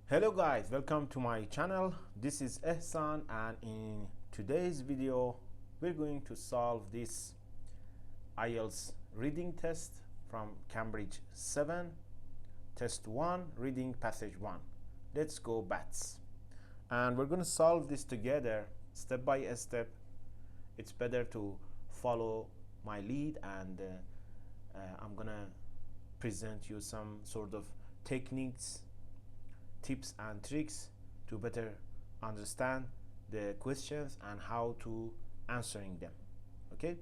Hello guys, welcome to my channel. This is Ehsan, and in today's video we're going to solve this IELTS reading test from Cambridge 7, test 1, reading passage 1. Let's go bats. And we're going to solve this together step by step. It's better to follow my lead, and I'm going to present you some sort of techniques, tips and tricks to better understand the questions and how to answering them. Okay,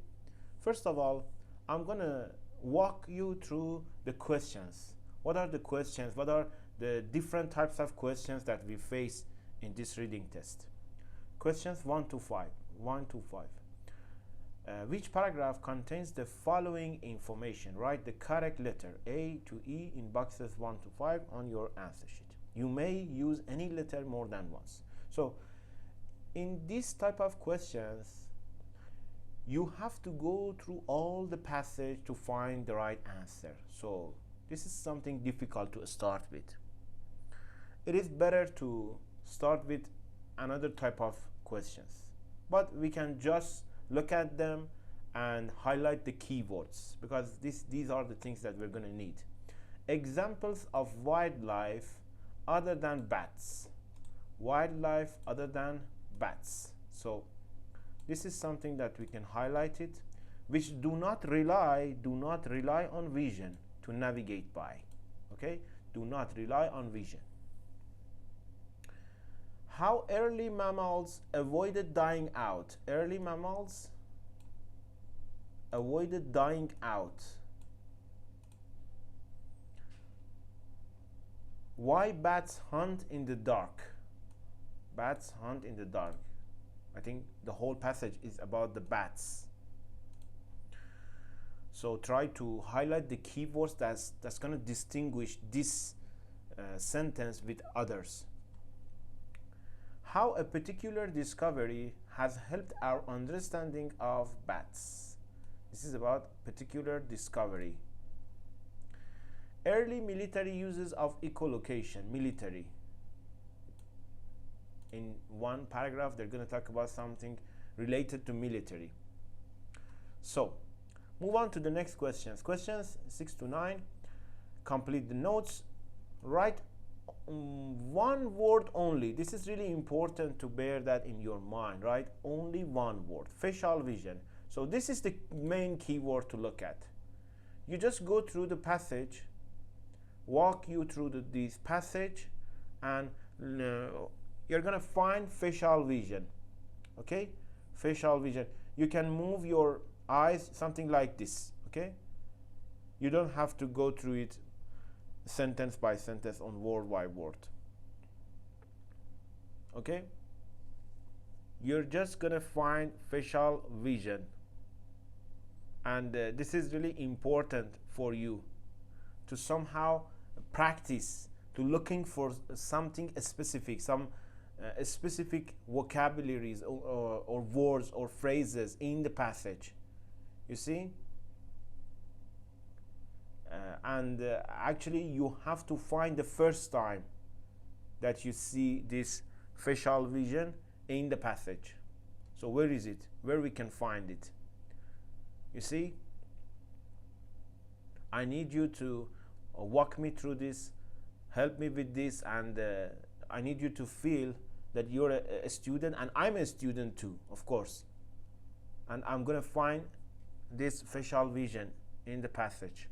first of all, I'm gonna walk you through the questions. What are the questions? What are the different types of questions that we face in this reading test? Questions 1 to 5. Which paragraph contains the following information? Write the correct letter A to E in boxes 1 to 5 on your answer sheet. You may use any letter more than once. So in this type of questions, you have to go through all the passage to find the right answer. So this is something difficult to start with. It is better to start with another type of questions, but we can just look at them and highlight the keywords, because these are the things that we're going to need. Examples of wildlife other than bats. Wildlife other than bats. So this is something that we can highlight it, which do not rely on vision to navigate by. Okay, do not rely on vision. How early mammals avoided dying out. Early mammals avoided dying out. Why bats hunt in the dark? Bats hunt in the dark. I think the whole passage is about the bats. So try to highlight the keywords that's going to distinguish this sentence with others. How a particular discovery has helped our understanding of bats. This is about particular discovery. Early military uses of echolocation. Military. In one paragraph, they're going to talk about something related to military. So, move on to the next questions. Questions 6 to 9. Complete the notes. Write one word only. This is really important to bear that in your mind, right? Only one word. Facial vision. So this is the main keyword to look at. You just go through the passage, walk you through this passage, and you're gonna find facial vision. Okay, facial vision. You can move your eyes something like this. Okay, you don't have to go through it sentence by sentence on word by word. Okay, you're just gonna find facial vision, and this is really important for you to somehow practice to looking for something specific, some specific vocabularies or words or phrases in the passage. You see, and actually you have to find the first time that you see this facial vision in the passage. So where is it? Where we can find it? You see, I need you to walk me through this, help me with this, and I need you to feel that you're a student, and I'm a student too, of course. And I'm gonna find this facial vision in the passage.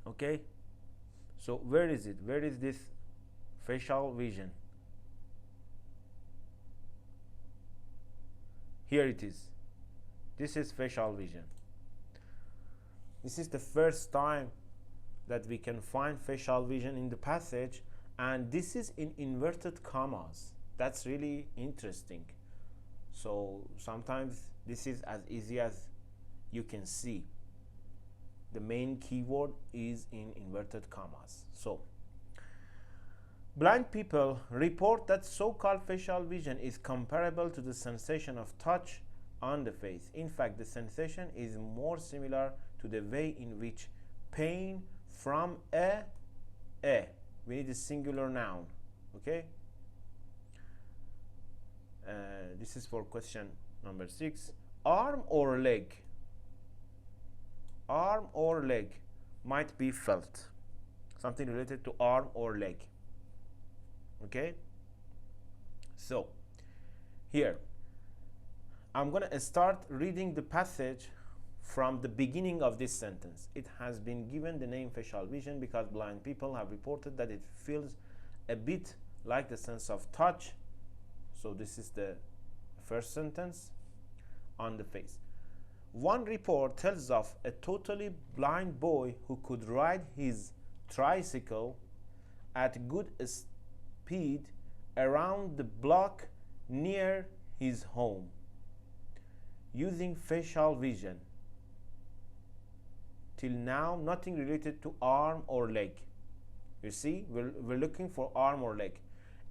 Okay, so where is it? Where is this facial vision? Here it is. This is facial vision. This is the first time that we can find facial vision in the passage, and this is in inverted commas. That's really interesting. So sometimes this is as easy as you can see. The main keyword is in inverted commas. So blind people report that so-called facial vision is comparable to the sensation of touch on the face. In fact, the sensation is more similar to the way in which pain from a. We need a singular noun. Okay. This is for question number 6. Arm or leg. Arm or leg might be felt. Something related to arm or leg. Okay. So here I'm gonna start reading the passage from the beginning of this sentence. It has been given the name facial vision because blind people have reported that it feels a bit like the sense of touch. So this is the first sentence on the face. One report tells of a totally blind boy who could ride his tricycle at good speed around the block near his home using facial vision. Till now, nothing related to arm or leg. You see, we're looking for arm or leg.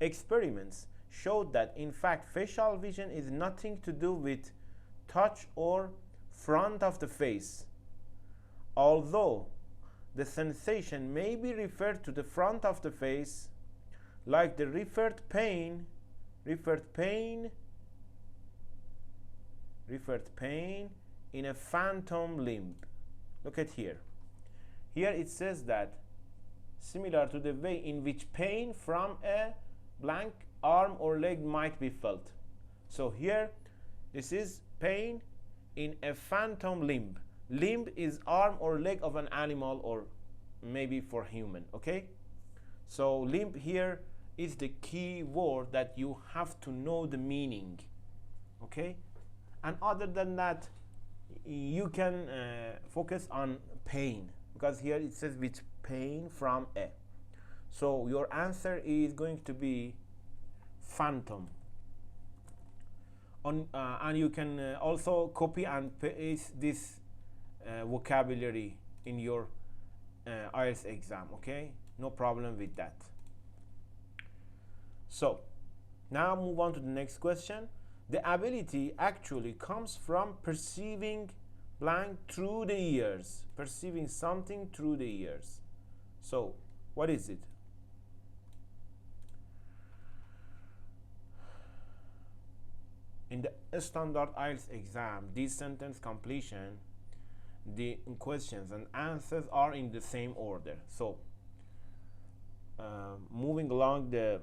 Experiments showed that in fact facial vision is nothing to do with touch or front of the face, although the sensation may be referred to the front of the face, like the referred pain in a phantom limb. Look at here. Here it says that similar to the way in which pain from a blank arm or leg might be felt. So here this is pain in a phantom limb. Limb is arm or leg of an animal or maybe for human. Okay, so limb here is the key word that you have to know the meaning. Okay, and other than that you can focus on pain, because here it says with pain from a. So your answer is going to be phantom. And you can also copy and paste this vocabulary in your IELTS exam. Okay, no problem with that. So now move on to the next question. The ability actually comes from perceiving blank through the ears. Perceiving something through the ears. So what is it? In the standard IELTS exam, this sentence completion, the questions and answers are in the same order. So moving along the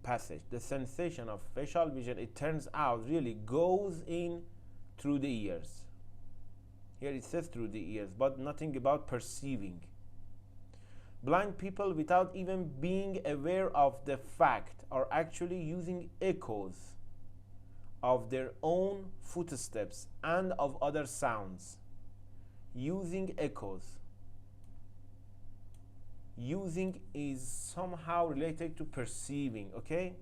passage, the sensation of facial vision, it turns out, really goes in through the ears. Here it says through the ears, but nothing about perceiving. Blind people, without even being aware of the fact, are actually using echoes of their own footsteps and of other sounds. Using echoes. Using is somehow related to perceiving. Okay,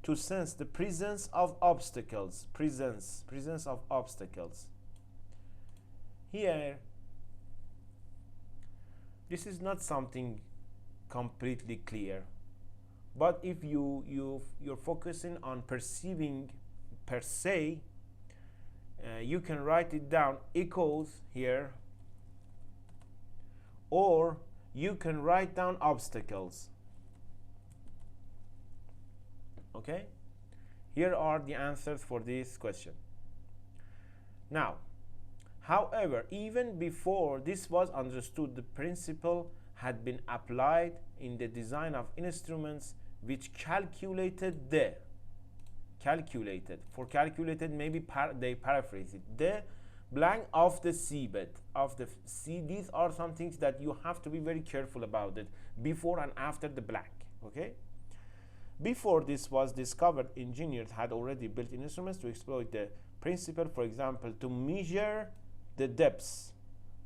to sense the presence of obstacles. Presence of obstacles. Here this is not something completely clear, but if you're focusing on perceiving per se, you can write it down, echoes here, or you can write down obstacles. Okay, here are the answers for this question. Now, however, even before this was understood, the principle had been applied in the design of instruments which calculated maybe they paraphrase it, the blank of the seabed of the sea. These are some things that you have to be very careful about it before and after the blank. Okay, before this was discovered, engineers had already built instruments to exploit the principle, for example, to measure the depths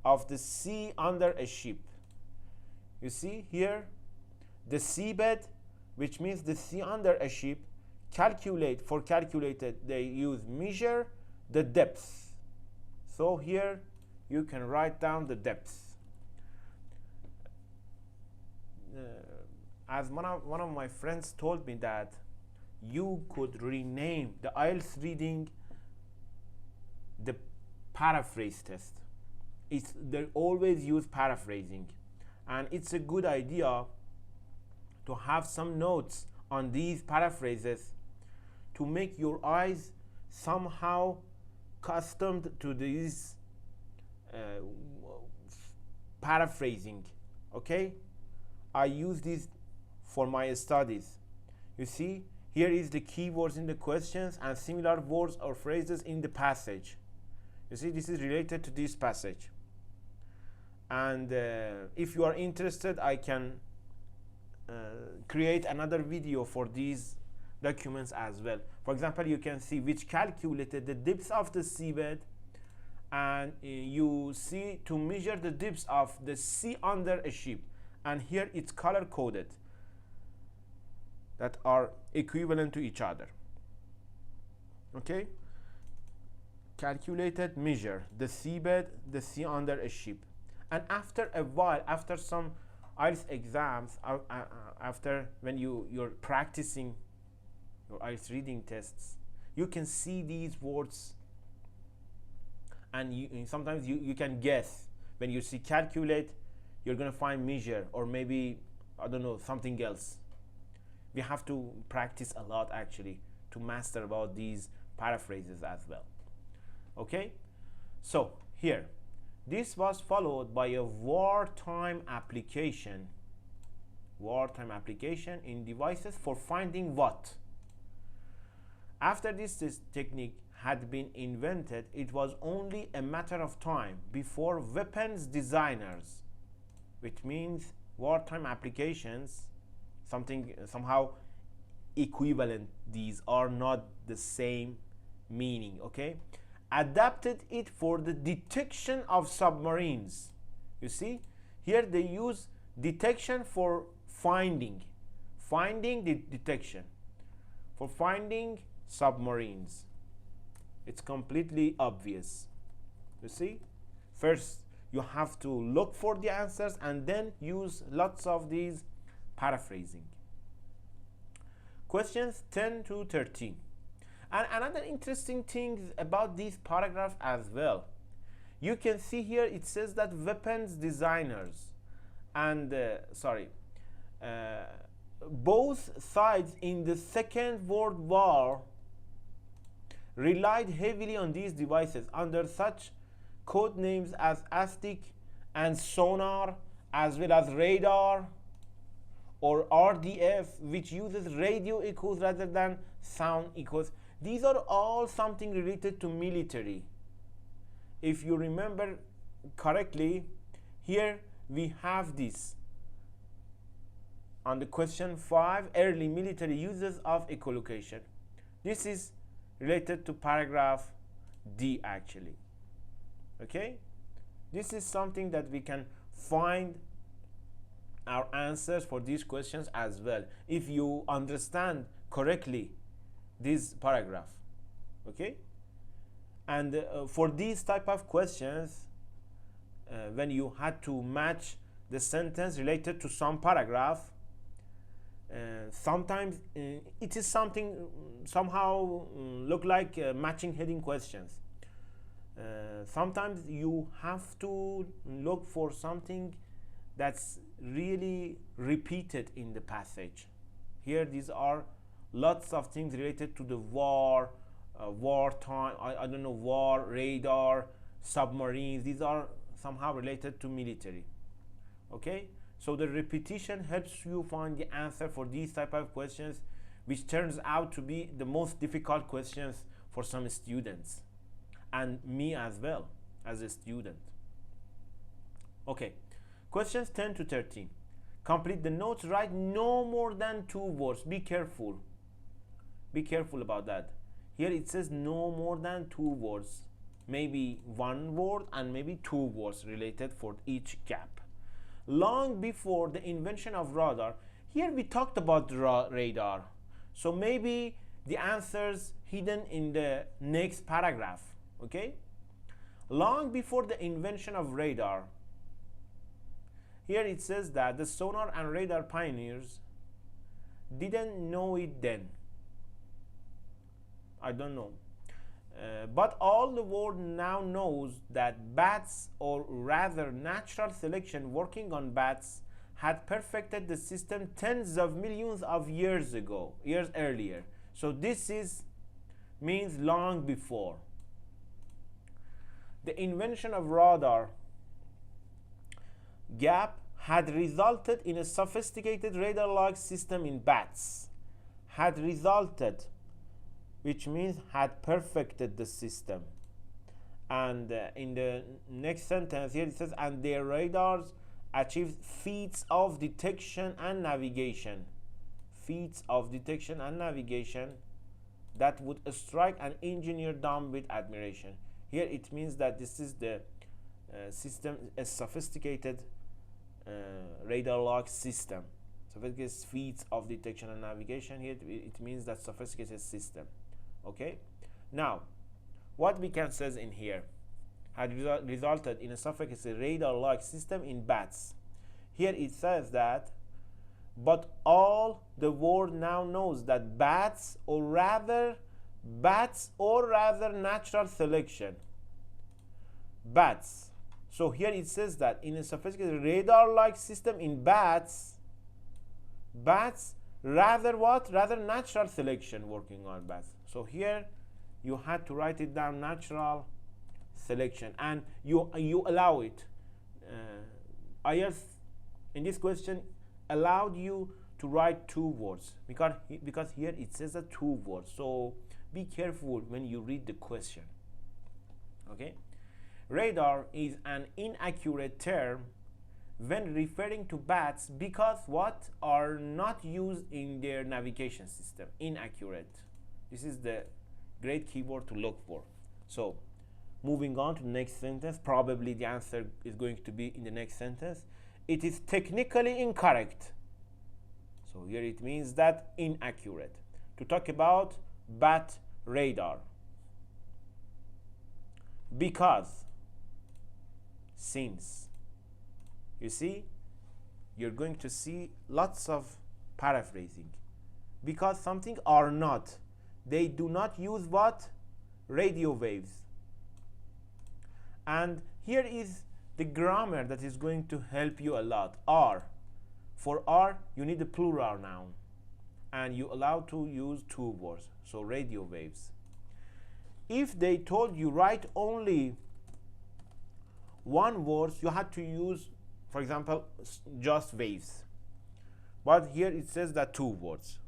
of the sea under a ship. You see here the seabed, which means the sea under a ship. Calculated they use measure the depths. So here you can write down the depths. As one of my friends told me that you could rename the IELTS reading the paraphrase test. they always use paraphrasing, and it's a good idea to have some notes on these paraphrases to make your eyes somehow accustomed to these paraphrasing. Okay, I use this for my studies. You see, here is the keywords in the questions and similar words or phrases in the passage. You see, this is related to this passage. And if you are interested, I can create another video for these documents as well. For example, you can see which calculated the depth of the seabed, and you see to measure the depth of the sea under a ship, and here it's color coded that are equivalent to each other. Okay, calculated, measure the seabed, the sea under a ship. And after a while, after some IELTS exams, after when you're practicing your IELTS reading tests, you can see these words, and sometimes you can guess. When you see calculate, you're gonna find measure, or maybe, I don't know, something else. We have to practice a lot actually to master about these paraphrases as well. Okay, so here, this was followed by a wartime application in devices for finding what. After this technique had been invented, it was only a matter of time before weapons designers, which means wartime applications, somehow equivalent, these are not the same meaning, okay, adapted it for the detection of submarines. You see, here they use detection for finding the detection for finding submarines. It's completely obvious. You see, first you have to look for the answers and then use lots of these paraphrasing. Questions 10 to 13. And another interesting thing about these paragraphs as well, you can see here it says that weapons designers and both sides in the Second World War relied heavily on these devices under such code names as ASTIC and sonar, as well as radar or RDF, which uses radio echoes rather than sound echoes. These are all something related to military. If you remember correctly, here we have this on the question 5, early military uses of echolocation. This is related to paragraph D actually. Okay, this is something that we can find our answers for these questions as well if you understand correctly this paragraph. Okay, and for these type of questions, when you had to match the sentence related to some paragraph, sometimes it is something somehow look like matching heading questions. Sometimes you have to look for something that's really repeated in the passage. Here these are lots of things related to the war, wartime, I don't know, war, radar, submarines. These are somehow related to military. Okay, so the repetition helps you find the answer for these type of questions, which turns out to be the most difficult questions for some students, and me as well as a student. Okay, questions 10 to 13. Complete the notes, write no more than 2 words. Be careful about that. Here it says no more than 2 words, maybe 1 word and maybe 2 words related for each gap. Long before the invention of radar, here we talked about radar, so maybe the answers hidden in the next paragraph. Okay, long before the invention of radar, here it says that the sonar and radar pioneers didn't know it then. I don't know. But all the world now knows that bats, or rather natural selection working on bats, had perfected the system tens of millions of years earlier. So this means long before. The invention of radar gap had resulted in a sophisticated radar-like system in bats. Had resulted, which means had perfected the system. And in the next sentence here it says, and their radars achieved feats of detection and navigation. Feats of detection and navigation that would strike an engineer dumb with admiration. Here it means that this is the system, a sophisticated radar-like system. Sophisticated feats of detection and navigation. Here it means that sophisticated system. Okay, now what we can say in here, had resulted in a sophisticated radar-like system in bats. Here it says that, but all the world now knows that bats, or rather natural selection, bats. So here it says that in a sophisticated radar-like system in bats, rather what? Rather natural selection working on bats. So here you had to write it down, natural selection, and you allow it. IELTS in this question allowed you to write 2 words because here it says that 2 words. So be careful when you read the question. Okay, radar is an inaccurate term when referring to bats because what are not used in their navigation system. Inaccurate. This is the great keyword to look for. So moving on to the next sentence, probably the answer is going to be in the next sentence. It is technically incorrect. So here it means that inaccurate. To talk about bat radar. Because, since. You see, you're going to see lots of paraphrasing. Because something or not. They do not use what? Radio waves. And here is the grammar that is going to help you a lot. Are. For are, you need a plural noun. And you allow to use 2 words. So radio waves. If they told you write only 1 word, you had to use, for example, just waves. But here it says that 2 words.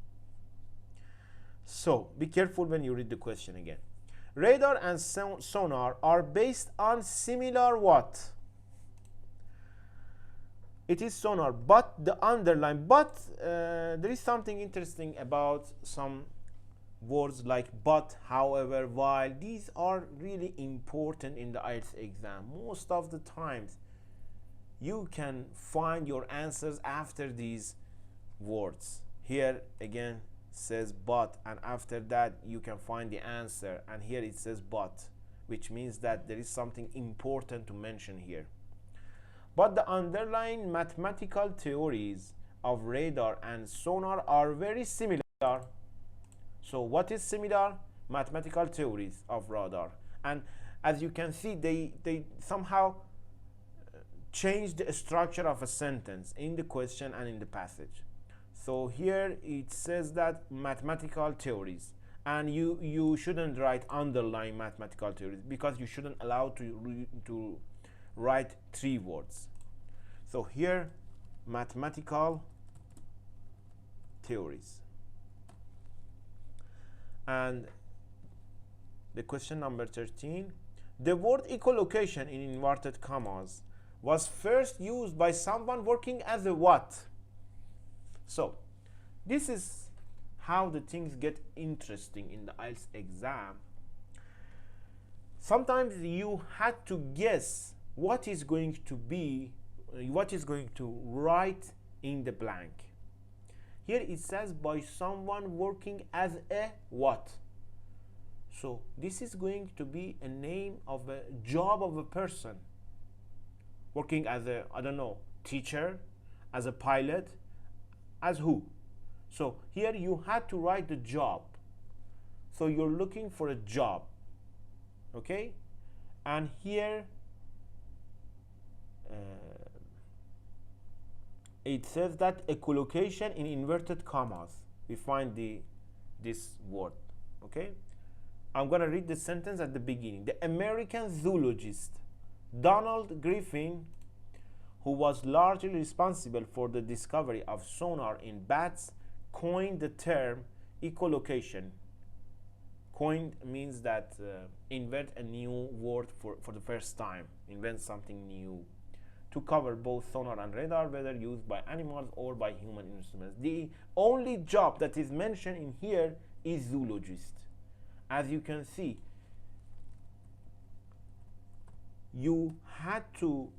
So be careful when you read the question again. Radar and sonar are based on similar what? It is sonar, but the underline, but there is something interesting about some words like but, however, while. These are really important in the IELTS exam. Most of the times you can find your answers after these words. Here again says but, and after that you can find the answer, and here it says but, which means that there is something important to mention here. But the underlying mathematical theories of radar and sonar are very similar. So what is similar? Mathematical theories of radar. And as you can see, they somehow change the structure of a sentence in the question and in the passage. So here it says that mathematical theories, and you shouldn't write underlying mathematical theories because you shouldn't allow to write 3 words. So here mathematical theories. And the question number 13, the word echolocation in inverted commas was first used by someone working as a what? So this is how the things get interesting in the IELTS exam. Sometimes you had to guess what is going to write in the blank. Here it says by someone working as a what? So this is going to be a name of a job of a person working as a, I don't know, teacher, as a pilot, as who? So here you had to write the job. So you're looking for a job. Okay, and here it says that echolocation in inverted commas. We find this word. Okay, I'm gonna read the sentence at the beginning. The American zoologist Donald Griffin, who was largely responsible for the discovery of sonar in bats, coined the term echolocation. Coined means that invent a new word for the first time, invent something new, to cover both sonar and radar, whether used by animals or by human instruments. The only job that is mentioned in here is zoologist. As you can see, you had to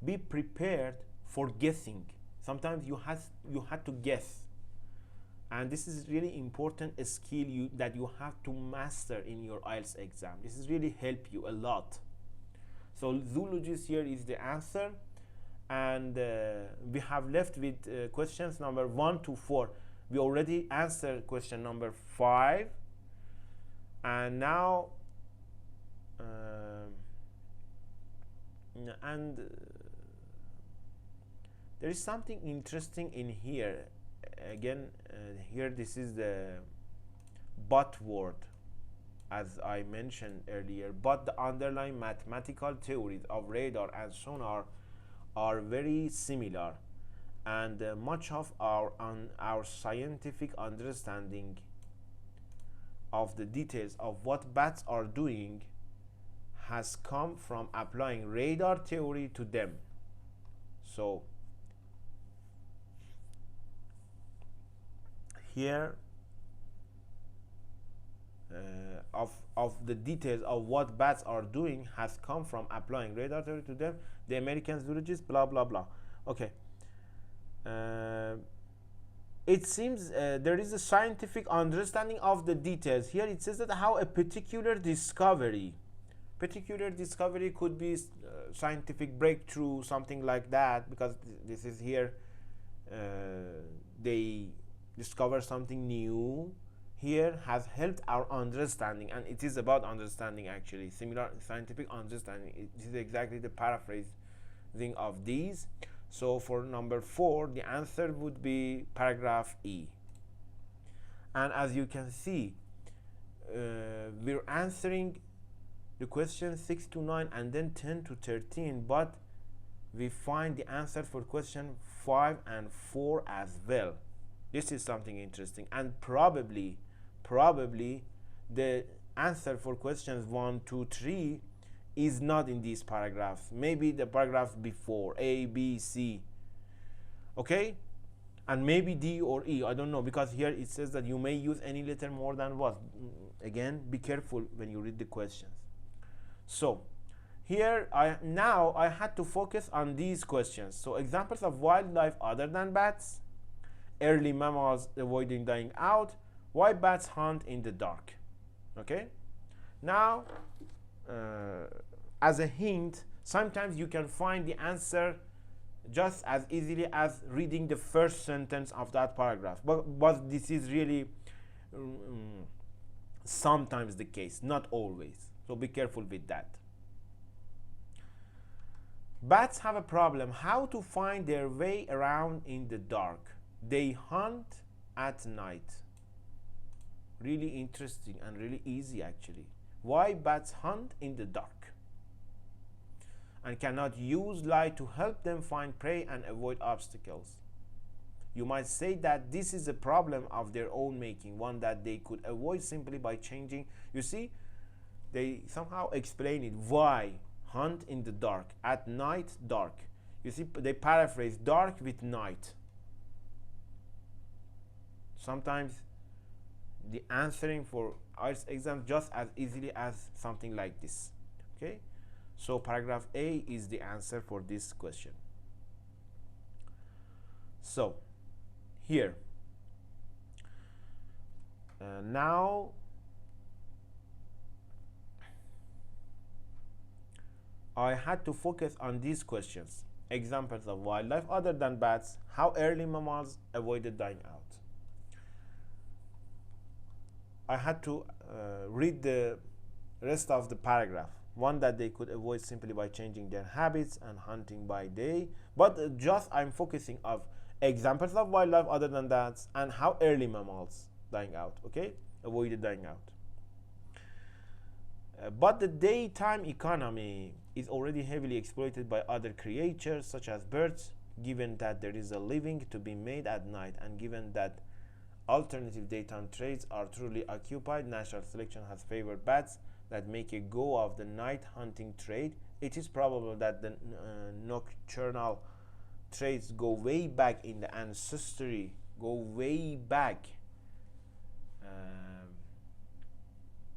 be prepared for guessing. Sometimes you had to guess, and this is really important skill that you have to master in your IELTS exam. This is really help you a lot. So zoologist here is the answer, and we have left with questions number 1 to 4. We already answered question number 5, and now there is something interesting in here. Again, here this is the but word, as I mentioned earlier. But the underlying mathematical theories of radar and sonar are very similar, and much of our scientific understanding of the details of what bats are doing has come from applying radar theory to them. So here of the details of what bats are doing has come from applying radar theory to them. The American zoologist, blah blah blah. Okay, it seems there is a scientific understanding of the details. Here it says that how a particular discovery could be scientific breakthrough, something like that, because this is here they discover something new here, has helped our understanding, and it is about understanding actually, similar scientific understanding. This is exactly the paraphrasing of these. So for number 4, the answer would be paragraph E. And as you can see, we're answering the question 6 to 9 and then 10 to 13, but we find the answer for question 5 and 4 as well. This is something interesting, and probably the answer for questions 1, 2, 3 is not in these paragraphs. Maybe the paragraphs before, A, B, C, okay, and maybe D or E, I don't know, because here it says that you may use any letter more than what. Again, be careful when you read the questions. So here I had to focus on these questions. So examples of wildlife other than bats, early mammals avoiding dying out, why bats hunt in the dark. Okay, now as a hint, sometimes you can find the answer just as easily as reading the first sentence of that paragraph, but this is really sometimes the case, not always, so be careful with that. Bats have a problem how to find their way around in the dark. They hunt at night. Really interesting and really easy actually. Why bats hunt in the dark and cannot use light to help them find prey and avoid obstacles. You might say that this is a problem of their own making, one that they could avoid simply by changing. You see, they somehow explain it. Why hunt in the dark, at night, dark. You see, they paraphrase dark with night. Sometimes the answering for IELTS exam just as easily as something like this. Okay, so paragraph A is the answer for this question. So here now I had to focus on these questions. Examples of wildlife other than bats, how early mammals avoided dying out. I had to read the rest of the paragraph, one that they could avoid simply by changing their habits and hunting by day. But just I'm focusing of examples of wildlife other than that, and how early mammals dying out, okay, avoided dying out. But the daytime economy is already heavily exploited by other creatures such as birds, given that there is a living to be made at night, and given that alternative daytime trades are truly occupied. Natural selection has favored bats that make a go of the night hunting trade. It is probable that the nocturnal trades go way back in the ancestry,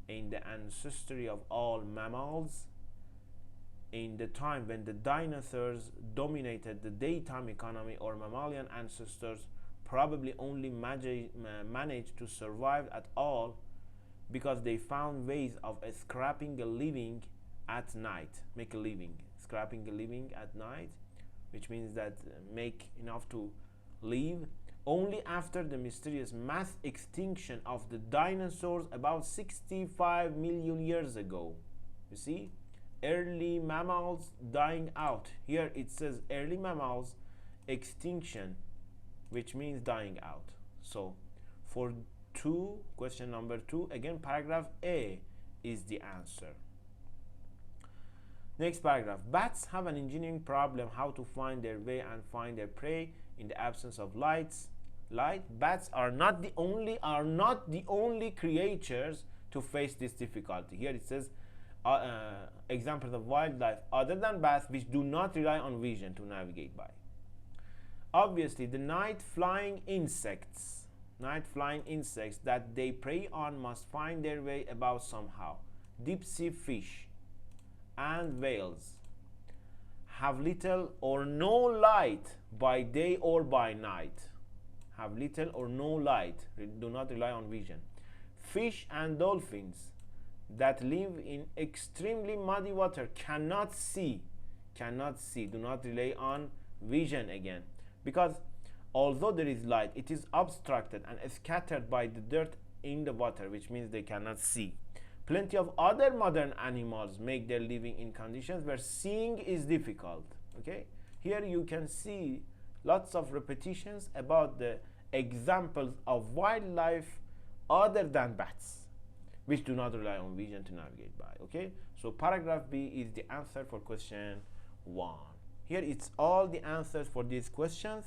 in the ancestry of all mammals, in the time when the dinosaurs dominated the daytime economy. Our mammalian ancestors probably only managed to survive at all because they found ways of scrapping a living at night, scrapping a living at night, which means that make enough to live, only after the mysterious mass extinction of the dinosaurs about 65 million years ago. You see, early mammals dying out. Here it says early mammals extinction, which means dying out. So for question number 2, again paragraph A is the answer. Next paragraph. Bats have an engineering problem how to find their way and find their prey in the absence of light. Bats are not the only creatures to face this difficulty. Here it says examples of wildlife other than bats which do not rely on vision to navigate by. Obviously, the night flying insects that they prey on must find their way about somehow. Deep sea fish and whales have little or no light by day or by night. Do not rely on vision. Fish and dolphins that live in extremely muddy water cannot see, do not rely on vision again, because although there is light, it is obstructed and scattered by the dirt in the water, which means they cannot see. Plenty of other modern animals make their living in conditions where seeing is difficult. Okay, here you can see lots of repetitions about the examples of wildlife other than bats, which do not rely on vision to navigate by. Okay, so paragraph B is the answer for question 1. Here it's all the answers for these questions.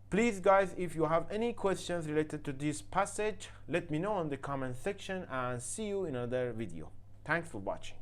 Please guys, if you have any questions related to this passage, let me know in the comment section, and see you in another video. Thanks for watching.